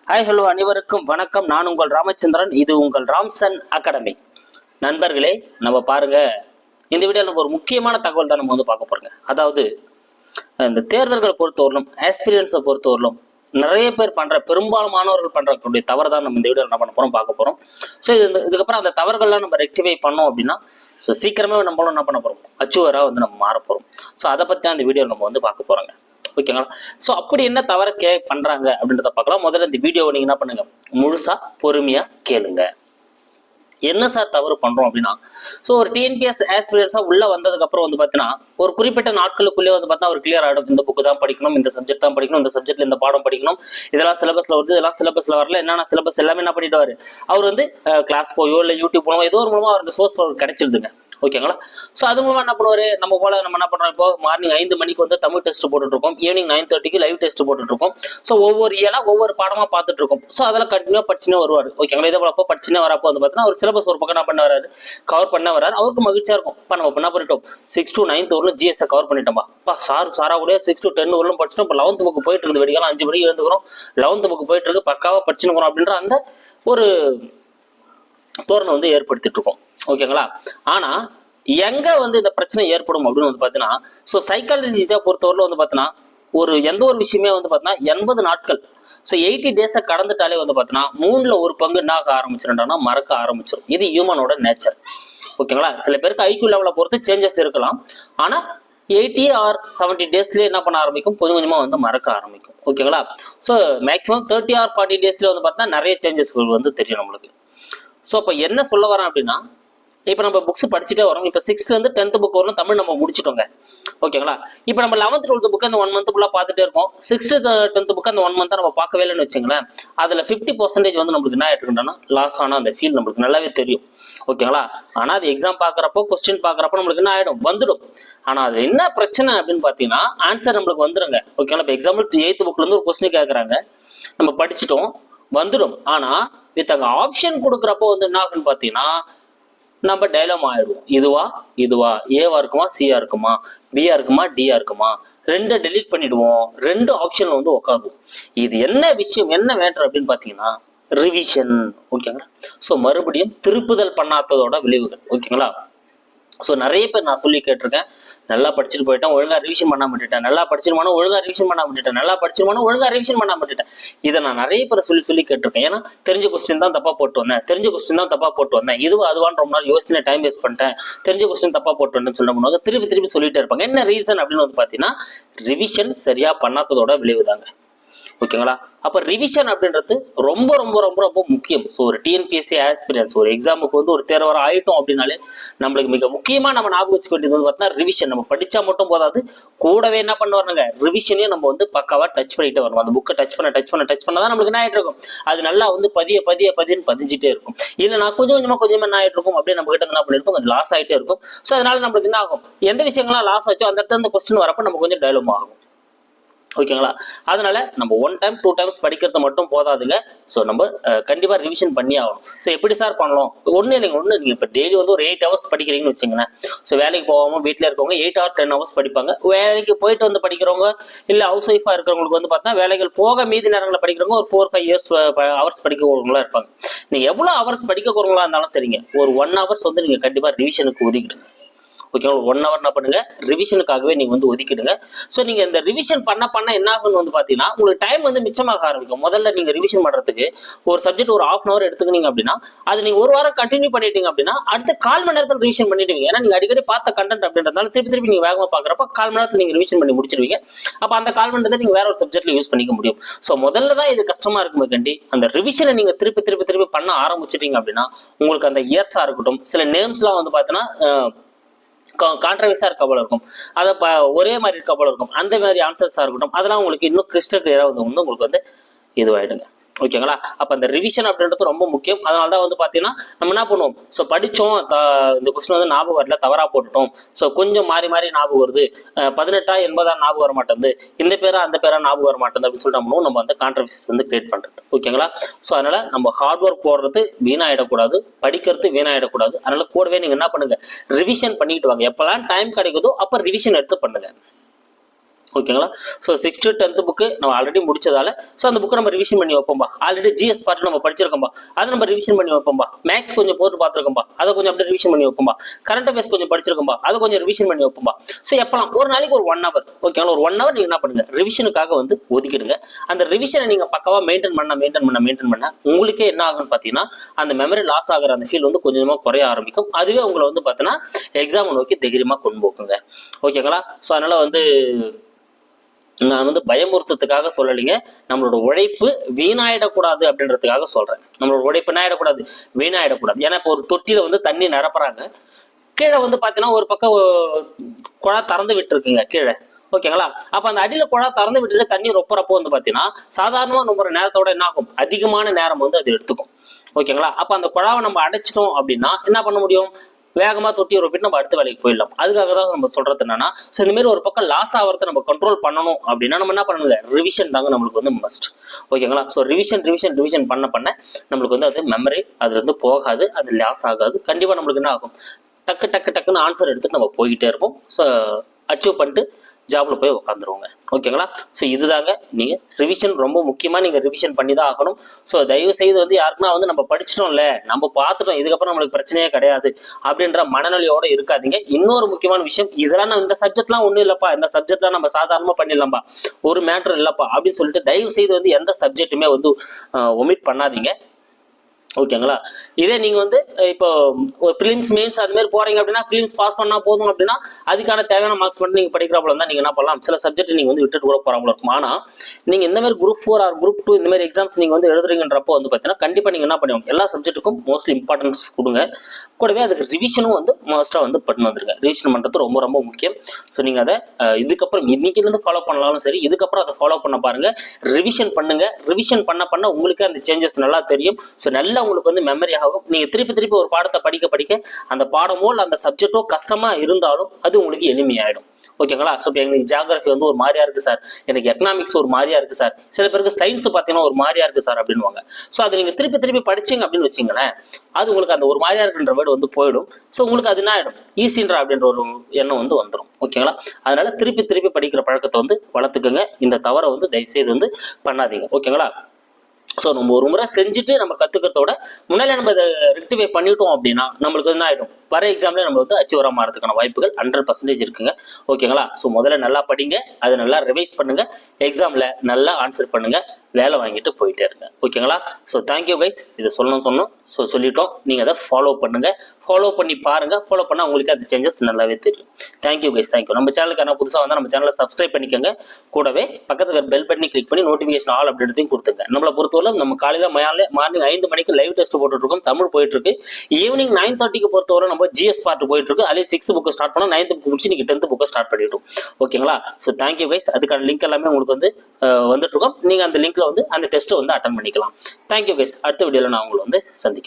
Hi hello அனைவருக்கும் வணக்கம். நான் உங்கள் ராமச்சந்திரன். இது உங்கள் ராம்சன் அகாடமி. நண்பர்களே, நம்ம பாருங்க, இந்த வீடியோவில் நம்ம ஒரு முக்கியமான தகவல் தான் நம்ம வந்து பார்க்க போறோங்க. அதாவது இந்த தேர்தல்களை பொறுத்தவரையிலும் ஆஸ்பிரியன்ஸை பொறுத்தவரையிலும் நிறைய பேர் பண்ற பெரும்பாலும் மாணவர்கள் பண்றக்கூடிய தவறு தான் நம்ம இந்த வீடியோவில் என்ன பண்ண போறோம் பார்க்க போறோம். ஸோ இதுக்கப்புறம் அந்த தவறுகள்லாம் நம்ம ரெக்டிஃபை பண்ணோம் அப்படின்னா ஸோ சீக்கிரமே நம்மளும் என்ன பண்ண போறோம், அச்சுவராக வந்து நம்ம மாற போறோம். ஸோ அதை பற்றி தான் இந்த வீடியோ நம்ம வந்து பார்க்க போறோங்க. ஓகேங்களா? ஸோ அப்படி என்ன தவற பண்றாங்க அப்படின்றத பார்க்கலாம். முதல்ல இந்த வீடியோவை நீங்க என்ன பண்ணுங்க, முழுசா பொறுமையா கேளுங்க. என்ன சார் தவறு பண்றோம் அப்படின்னா, ஸோ ஒரு டிஎன்பிஎஸ் ஆஸ்பிரியன்ஸா உள்ள வந்ததுக்கு அப்புறம் வந்து பார்த்தீங்கன்னா ஒரு குறிப்பிட்ட நாட்களுக்குள்ளே வந்து பார்த்தா அவர் கிளியர் ஆகிடும். இந்த புக்கு தான் படிக்கணும், இந்த சப்ஜெக்ட் தான் படிக்கணும், இந்த சப்ஜெக்ட்ல இந்த பாடம் படிக்கணும், இதெல்லாம் சிலபஸ்ல வருது, இதெல்லாம் சிலபஸ்ல வரல, என்னென்ன சிலபஸ் எல்லாமே என்ன பண்ணிடுவாரு அவர் வந்து கிளாஸ் போயோ இல்லை யூடியூப் போனோ ஏதோ ஒரு மூலமா அவருக்கு சோர்ஸ் கிடைச்சிருதுங்க. ஓகேங்களா? ஸோ அது மூலமா என்ன பண்ணுவாரு, நம்ம போல நம்ம என்ன பண்றோம், இப்போ மார்னிங் 5 மணிக்கு வந்து தமிழ் டெஸ்ட் போட்டுட்டு இருக்கோம், ஈவினிங் 9:30 லைவ் டெஸ்ட் போட்டுட்டு இருக்கோம். ஸோ ஒவ்வொரு இயலா ஒவ்வொரு பாடமா பார்த்துட்டு இருக்கோம். ஸோ அதெல்லாம் கண்டினியூ படிச்சுனே வருவார். ஓகேங்களா? இதே போலப்போ படிச்சுனே வரப்போ வந்து பார்த்தீங்கன்னா ஒரு சிலபஸ் ஒரு பக்கம் என்ன பண்ண வராரு, கவர் பண்ண வராரு. அவருக்கு மகிழ்ச்சியா இருக்கும். இப்போ நம்ம என்ன பண்ணிட்டோம், 6 to 9 வரலும் ஜிஎஸ் கவர் பண்ணிட்டோம்பா. சாரா கூட 6 to 10 வரலும் படிச்சிட்டோம். இப்போ 11th புக்கு போயிட்டு இருக்குது, வெடிக்கலாம் 5 மணிக்கு எழுந்துக்கிறோம், 11th புக்கு போயிட்டு இருக்கு, பக்காவா படிச்சுக்கிறோம் அப்படின்ற அந்த ஒரு தோரணை வந்து ஏற்படுத்திட்டு இருக்கோம். ஓகேங்களா? ஆனா எங்க வந்து இந்த பிரச்சனை ஏற்படும் அப்படின்னு வந்து பாத்தீங்கன்னா, ஸோ சைக்காலஜி பொறுத்தவரை வந்து பாத்தீங்கன்னா ஒரு எந்த ஒரு விஷயமே வந்து பாத்தீங்கன்னா 80 நாட்கள், ஸோ 80 டேஸை கடந்துட்டாலே வந்து பாத்தீங்கன்னா 3ல் 1 பங்கு என்ன ஆக ஆரம்பிச்சிருந்தோம்னா மறக்க ஆரம்பிச்சிடும். இது ஹியூமனோட நேச்சர். ஓகேங்களா? சில பேருக்கு ஐக்யூ லெவலை பொறுத்து சேஞ்சஸ் இருக்கலாம். ஆனா 80 or 70 டேஸ்லயே என்ன பண்ண ஆரம்பிக்கும், கொஞ்சம் கொஞ்சமா வந்து மறக்க ஆரம்பிக்கும். ஓகேங்களா? ஸோ மேக்ஸிமம் 30 or 40 டேஸ்ல வந்து பார்த்தீங்கன்னா நிறைய சேஞ்சஸ்கள் வந்து தெரியும் நம்மளுக்கு. ஸோ அப்போ என்ன சொல்ல வரேன் அப்படின்னா, இப்போ நம்ம புக்ஸ் படிச்சுட்டே வரோம். இப்போ 6th இருந்து 10th புக் வரணும் தமிழ் நம்ம முடிச்சிட்டோங்க. ஓகேங்களா? இப்போ நம்ம 11th 12th புக் அந்த 1 month ஃபுல்லாக பார்த்துட்டே இருக்கோம். 6th 10th புக் அந்த 1 month நம்ம பார்க்கவே இல்லைன்னு வச்சுங்களேன், அதில் 50% வந்து நம்மளுக்கு என்ன ஆயிட்டுருக்குன்னா லாஸ் ஆன அந்த ஃபீல் நம்மளுக்கு நல்லாவே தெரியும். ஓகேங்களா? ஆனால் அது எக்ஸாம் பார்க்குறப்போ கொஸ்டின் பார்க்குறப்போ நம்மளுக்கு என்ன ஆகிடும், வந்துடும். ஆனால் அது என்ன பிரச்சனை அப்படின்னு பார்த்தீங்கன்னா ஆன்சர் நம்மளுக்கு வந்துடுங்க. ஓகேங்களா? இப்போ எக்ஸாம்பிள் 8th புக்லேருந்து ஒரு கொஸ்டின் கேட்குறாங்க, நம்ம படிச்சுட்டோம், வந்துடும். ஆனால் வித் அங்கே ஆப்ஷன் கொடுக்குறப்போ வந்து என்ன ஆகுன்னு பார்த்தீங்கன்னா நம்ம டைலம் ஆயிடுவோம். இதுவா ஏவா இருக்குமா, சியா இருக்குமா, பியா இருக்குமா, டியா இருக்குமா, 2 டெலீட் பண்ணிடுவோம், 2 ஆப்ஷன்ல வந்து உட்காருவோம். இது என்ன விஷயம், என்ன மேட்டர் அப்படின்னு பாத்தீங்கன்னா ரிவிஷன். ஓகேங்களா? ஸோ மறுபடியும் திருப்புதல் பண்ணாததோட விளைவுகள். ஓகேங்களா? ஸோ நிறைய பேர் நான் சொல்லி கேட்டிருக்கேன், நல்லா படிச்சுட்டு போயிட்டேன், ஒழுங்கா ரிவிஷன் பண்ணாம விட்டுட்டேன், நல்லா படிச்சிருமானோ ஒழுங்கா ரிவிஷன் பண்ணாம விட்டுட்டேன், நல்லா படிச்சிருமானோ ஒழுங்கா ரிவிஷன் பண்ணாம விட்டுட்டேன். இதை நான் நிறைய பேர் சொல்லி கேட்டிருக்கேன். ஏன்னா தெரிஞ்ச கொஸ்டின் தான் தப்பா போட்டு வந்தேன், இதுவும் அதுவான்னு ரொம்ப நாள் யோசனை டைம் வேஸ்ட் பண்ணிட்டேன், தெரிஞ்ச கொஸ்டின் தப்பா போட்டு வந்தேன்னு சொல்ல திருப்பி சொல்லிட்டே இருப்பாங்க. என்ன ரீசன் அப்படின்னு வந்து பாத்தீங்கன்னா ரிவிஷன் சரியா பண்ணாததோட விளைவுதாங்க. ஓகேங்களா? அப்ப ரிவிஷன் அப்படின்றது ரொம்ப ரொம்ப ரொம்ப ரொம்ப முக்கியம். ஸோ ஒரு டிஎன்பிஎஸ்சி ஆஸ்பிரியன்ஸ் ஒரு எக்ஸாமுக்கு வந்து ஒரு தேர்வர ஆயிட்டோம் அப்படின்னாலே நம்மளுக்கு மிக முக்கியமா நம்ம ஞாபகம் வச்சுக்க வேண்டியது வந்து பார்த்தீங்கன்னா ரிவிஷன். நம்ம படிச்சா மட்டும் போதாது, கூடவே என்ன பண்ணுவாருங்க, ரிவிஷனையும் நம்ம வந்து பக்காவா டச் பண்ணிட்டு வரணும். அந்த புக்கை டச் பண்ண தான் நம்மளுக்கு என்ன ஆயிட்டு இருக்கும், அது நல்லா வந்து பதின்னு பதிஞ்சிட்டே இருக்கும். இல்லை நான் கொஞ்சம் கொஞ்சமா என்ன ஆயிட்டு இருக்கும் அப்படியே நம்ம கிட்ட என்ன பண்ணிருப்போம், அது லாஸ் ஆகிட்டே இருக்கும். ஸோ அதனால நம்மளுக்கு என்ன ஆகும், எந்த விஷயங்கள்லாம் லாஸ் ஆச்சோ அந்த இடத்துல அந்த கொஸ்டின் வரப்போ நம்ம கொஞ்சம் டெவலப் ஆகும். ஓகேங்களா? அதனால நம்ம 1 time 2 times படிக்கிறது மட்டும் போதாதுங்க. ஸோ நம்ம கண்டிப்பா ரிவிஷன் பண்ணி ஆகணும். ஸோ எப்படி சார் பண்ணலாம்? நீங்க இப்போ டெய்லி வந்து ஒரு 8 hours படிக்கிறீங்கன்னு வச்சுங்களேன். ஸோ வேலைக்கு போகாம வீட்டில் இருக்கவங்க 8 or 10 hours படிப்பாங்க. வேலைக்கு போயிட்டு வந்து படிக்கிறவங்க இல்லை ஹவுஸ் ஒய்ஃபா இருக்கிறவங்களுக்கு வந்து பார்த்தா வேலைகள் போக மீதி நேரங்களில் படிக்கிறவங்க ஒரு 4-5 hours படிக்கிறவங்களா இருப்பாங்க. நீங்க எவ்வளவு ஹவர்ஸ் படிக்கிறவங்களா இருந்தாலும் சரிங்க, ஒரு 1 hours வந்து நீங்க கண்டிப்பா ரிவிஷனுக்கு ஒதுக்கிடுங்க. ஓகேவா? 1 hour என்ன பண்ணுங்க, ரிவிஷனுக்காகவே நீங்க வந்து ஒதுக்கிடுங்க. ஸோ நீங்க இந்த ரிவிஷன் பண்ண என்ன ஆகுன்னு வந்து பாத்தீங்கன்னா உங்களுக்கு டைம் வந்து மிச்சமாக ஆரம்பிக்கும். முதல்ல நீங்க ரிவிஷன் பண்றதுக்கு ஒரு சப்ஜெக்ட் ஒரு 1/2 hour எடுத்துக்கினீங்க அப்படின்னா அது நீங்க 1 வாரம் கண்டினியூ பண்ணிட்டீங்க அப்படின்னா அடுத்த 1/4 மணி நேரத்தில் ரிவிஷன் பண்ணிடுவீங்க. ஏன்னா நீங்க அடிக்கடி பார்த்த கண்டென்ட் அப்படின்றதால திருப்பி நீங்க வேகமா பாக்குறப்ப 1/4 மணி நேரத்தில் நீங்க ரிவிஷன் பண்ணி முடிச்சிருவீங்க. அப்ப அந்த 1/4 மணி நேரத்தை நீங்க வேற ஒரு சப்ஜெக்ட்ல யூஸ் பண்ணிக்க முடியும். ஸோ முதல்ல தான் இது கஷ்டமா இருக்குமே கண்டி, அந்த ரிவிஷனை நீங்க திருப்பி பண்ண ஆரம்பிச்சிட்டீங்க அப்படின்னா உங்களுக்கு அந்த இயர்ஸா இருக்கட்டும், சில நேம்ஸ்லாம் வந்து பாத்தீங்கன்னா கான்ட்ரவர்ஸா இருக்க போல இருக்கும், அதை ஒரே மாதிரி இருக்க போல இருக்கும், அந்த மாதிரி ஆன்சர்ஸா இருக்கட்டும், அதெல்லாம் உங்களுக்கு இன்னும் கிறிஸ்டல் கிளியரா வந்து உங்களுக்கு வந்து இதுவாயிடுங்க. ஓகேங்களா? அப்ப அந்த ரிவிஷன் அப்படின்றது ரொம்ப முக்கியம். அதனாலதான் வந்து பாத்தீங்கன்னா நம்ம என்ன பண்ணுவோம், ஸோ படிச்சோம், இந்த கொஸ்டின் வந்து ஞாபகம் வரல, தவறா போட்டுட்டோம், ஸோ கொஞ்சம் மாறி ஞாபகம் வருது, 18 80 ஞாபகம் வர மாட்டேங்குது, இந்த பேரா அந்த பேரா ஞாபகம் வர மாட்டேங்குது அப்படின்னு சொல்லிட்டு நம்ம வந்து கான்ட்ரவர்சிஸ் வந்து கிரியேட் பண்றது. ஓகேங்களா? ஸோ அதனால நம்ம ஹார்ட் ஒர்க் போடுறது வீணாயிடக்கூடாது, படிக்கிறது வீணாயிடக்கூடாது. அதனால கூடவே நீங்க என்ன பண்ணுங்க, ரிவிஷன் பண்ணிட்டு வாங்க. எப்பெல்லாம் டைம் கிடைக்குதோ அப்ப ரிவிஷன் எடுத்து பண்ணுங்க. ஓகேங்களா. So 6th to 10th book நம்ம ஆல்ரெடி முடிச்சதால ஸோ அந்த புக்கை நம்ம ரிவிஷன் பண்ணி வைப்போம்பா. ஆல்ரெடி ஜிஎஸ் பார்ட் நம்ம படிச்சிருக்கோம்பா, அதை நம்ம ரிவிஷன் பண்ணி வைப்போம்பா. மேக்ஸ் கொஞ்சம் போட்டு பார்த்துருக்கோம்பா, அதை கொஞ்சம் அப்படியே ரிவிஷன் பண்ணி வைப்போம்பா. கரண்ட் அஃபேர்ஸ் கொஞ்சம் படிச்சிருக்கோம்பா, அதை கொஞ்சம் ரிவிஷன் பண்ணி வைப்போம்பா. ஸோ எப்பலாம் ஒரு நாளைக்கு ஒரு 1 hour ஓகேங்களா, ஒரு 1 hour நீங்கள் என்ன பண்ணுங்க ரிவிஷனுக்காக வந்து ஒதுக்கிடுங்க. அந்த ரிவிஷனை நீங்கள் பக்கவாக மெயின்டைன் பண்ண உங்களுக்கே என்ன ஆகுன்னு பார்த்தீங்கன்னா அந்த மெமரி லாஸ் ஆகிற அந்த ஃபீல் வந்து கொஞ்சமாக குறைய ஆரம்பிக்கும். அதுவே உங்களை வந்து பார்த்தீங்கன்னா எக்ஸாம் நோக்கி தைரியமாக கொண்டு போக்குங்க. ஓகேங்களா. ஸோ அதனால வந்து நான் வந்து பயமுறுத்தத்துக்காக சொல்லலைங்க, நம்மளோட உழைப்பு வீணாயிடக்கூடாது அப்படின்றதுக்காக சொல்றேன். நம்மளோட உழைப்பு என்ன ஆயிடக்கூடாது, வீணாயிடக்கூடாது. ஏன்னா இப்போ ஒரு தொட்டியில வந்து தண்ணி நிரப்புறாங்க, கீழே வந்து பாத்தீங்கன்னா ஒரு பக்கம் குழா திறந்து விட்டுருக்குங்க கீழே, ஓகேங்களா. அப்ப அந்த அடியில குழா திறந்து விட்டுட்டு தண்ணி ரொப்பறப்போ வந்து பாத்தீங்கன்னா சாதாரணமா நம்ம நேரத்தோட என்ன ஆகும், அதிகமான நேரம் வந்து அது எடுத்துக்கும். ஓகேங்களா. அப்ப அந்த குழாவை நம்ம அடைச்சிட்டோம் அப்படின்னா என்ன பண்ண முடியும், வேகமா தொட்டி ரொப்பிட்டு நம்ம அடுத்த வேலைக்கு போயிடலாம். அதுக்காக தான் நம்ம சொல்றது என்னன்னா, ஸோ இந்த மாதிரி ஒரு பக்கம் லாஸ் ஆகிறத நம்ம கண்ட்ரோல் பண்ணணும் அப்படின்னா நம்ம என்ன பண்ணணுங்க, ரிவிஷன் தாங்க நம்மளுக்கு வந்து மஸ்ட். ஓகேங்களா. ஸோ ரிவிஷன் பண்ண நம்மளுக்கு வந்து அது மெமரி அது வந்து போகாது, அது லாஸ் ஆகாது. கண்டிப்பா நம்மளுக்கு என்ன ஆகும், டக்குன்னு ஆன்சர் எடுத்துட்டு நம்ம போய்கிட்டே இருப்போம். ஸோ அச்சீவ் பண்ணிட்டு ஜாப்ல போய் உட்காந்துருவோங்க. ஓகேங்களா. ஸோ இதுதாங்க, நீங்க ரிவிஷன் ரொம்ப முக்கியமா நீங்க ரிவிஷன் பண்ணி தான் ஆகணும். ஸோ தயவு செய்து வந்து யாருக்குன்னா வந்து நம்ம படிச்சிட்டோம்ல, நம்ம பார்த்துட்டோம், இதுக்கப்புறம் நம்மளுக்கு பிரச்சனையே கிடையாது அப்படின்ற மனநிலையோட இருக்காதீங்க. இன்னொரு முக்கியமான விஷயம், இதெல்லாம் இந்த சப்ஜெக்ட்லாம் ஒன்றும் இல்லப்பா, இந்த சப்ஜெக்ட்லாம் நம்ம சாதாரணமா பண்ணிடலாம்ப்பா, ஒரு மேட்டர் இல்லப்பா அப்படின்னு சொல்லிட்டு தயவு செய்து வந்து எந்த சப்ஜெக்ட்டுமே வந்து ஒமிட் பண்ணாதீங்க. ஓகேங்களா. இதே நீங்க வந்து இப்போ பிலிம்ஸ் மெயின்ஸ் அது மாதிரி போறீங்க அப்படின்னா பிலிம்ஸ் பாஸ் பண்ணா போதும் அப்படின்னா அதுக்கான தேவையான மார்க்ஸ் மட்டும் நீங்க படிக்கிறப்பல தான் நீங்க என்ன பண்ணலாம், சில சப்ஜெக்ட் நீங்க வந்து விட்டுட்டு கூட போறாங்களா இருக்கும். ஆனா நீங்க இந்த மாதிரி குரூப் 4 ஆர் குரூப் 2 இந்த மாதிரி எக்ஸாம்ஸ் நீங்க வந்து எழுதுறீங்கன்றப்போ வந்து பாத்தீங்கன்னா கண்டிப்பா நீங்க என்ன பண்ணுவாங்க, எல்லா சப்ஜெக்ட்டுக்கும் மோஸ்ட்லி இம்பார்ட்டன்ஸ் கொடுங்க. கூடவே அதுக்கு ரிவிஷனும் வந்து மோஸ்டா வந்து பண்ணி வந்துருங்க. ரிவிஷன் பண்றது ரொம்ப ரொம்ப முக்கியம். ஸோ நீங்க அதை இதுக்கப்புறம் இன்னைக்கு இருந்து ஃபாலோ பண்ணலாலும் சரி, இதுக்கப்புறம் அதை ஃபாலோ பண்ண பாருங்க. ரிவிஷன் பண்ணுங்க. ரிவிஷன் பண்ண உங்களுக்கு அந்த சேஞ்சஸ் நல்லா தெரியும். ஸோ நல்லா உங்களுக்கு வந்து மெமரி ஆகும். நீங்க திருப்பி ஒரு பாடத்தை படிக்க அந்த பாடமோ இல்லை அந்த சப்ஜெக்டோ கஷ்டமா இருந்தாலும் அது உங்களுக்கு எளிமையாயிடும். ஓகேங்களா. ஸோ இப்போ எனக்கு ஜியாகிரபி வந்து ஒரு மாதிரியா இருக்கு சார், எனக்கு எக்கனாமிக்ஸ் ஒரு மாதிரியா இருக்கு சார், சில பேருக்கு சயின்ஸ் பார்த்தீங்கன்னா ஒரு மாதிரியா இருக்கு சார் அப்படின்வாங்க. ஸோ அது நீங்க திருப்பி படிச்சீங்க அப்படின்னு வச்சிங்களேன், அது உங்களுக்கு அந்த ஒரு மாதிரியா இருக்குன்ற வேர்டு வந்து போயிடும். ஸோ உங்களுக்கு அது என்ன ஆயிடும், ஈஸின்ற அப்படின்ற ஒரு எண்ணம் வந்து வந்துடும். ஓகேங்களா. அதனால திருப்பி படிக்கிற பழக்கத்தை வந்து வளர்த்துக்குங்க. இந்த தவறை வந்து தயவுசெய்து வந்து பண்ணாதீங்க. ஓகேங்களா. ஸோ நம்ம ஒரு முறை செஞ்சுட்டு நம்ம கற்றுக்கிறதோட முன்னாலே நம்ம இதை ரெக்டிஃபை பண்ணிட்டோம் அப்படின்னா நம்மளுக்கு என்ன ஆகிடும், வர எக்ஸாம்ல நம்ம வந்து அச்சீவ் ஆகிறதுக்கான வாய்ப்புகள் 100% இருக்குங்க. ஓகேங்களா. ஸோ முதல்ல நல்லா படிங்க, அதை நல்லா ரிவைஸ் பண்ணுங்க, எக்ஸாம்ல நல்லா ஆன்சர் பண்ணுங்க, வேலை வாங்கிட்டு போயிட்டே இருங்க. ஓகேங்களா. So thank you guys. இதை சொன்னோம் ஸோ சொல்லிட்டோம், நீங்கள் அதை ஃபாலோ பண்ணுங்க, ஃபாலோ பண்ணி பாருங்க. ஃபாலோ பண்ணால் உங்களுக்கு அது சேஞ்சஸ் நல்லாவே தெரியும். Thank you guys, thank you. நம்ம சேனலுக்கு என்ன புதுசாக வந்தால் நம்ம சேனலை சப்ஸ்கிரைப் பண்ணிக்கோங்க. கூடவே பக்கத்தில் பெல் பட்டனி கிளிக் பண்ணி நோட்டிஃபிகேஷன் ஆல் அப்படின்றதையும் கொடுத்துங்க. நம்மளை பொறுத்தவரை நம்ம காலையில் மார்னிங் 5 மணிக்கு லைவ் டெஸ்ட் போட்டுருக்கோம், தமிழ் போயிட்டு இருக்கு. ஈவினிங் 9:30 பொறுத்தவரை நம்ம ஜிஎஸ் பார்ட் போயிட்டு இருக்கு. அதே 6 புக்கு ஸ்டார்ட் பண்ணோம், 9th புக் முடிச்சு நீங்க 10th புக்கை ஸ்டார்ட் பண்ணிட்டோம். ஓகேங்களா. So thank you guys. அதுக்கான லிங்க் எல்லாமே உங்களுக்கு வந்து வந்துட்டு இருக்கோம். நீங்க அந்த லிங்க்ல வந்து அந்த டெஸ்ட்டை வந்து அட்டன் பண்ணிக்கலாம். Thank you guys. அடுத்த வீடியோல நான் உங்களை வந்து சந்திக்கிறேன்.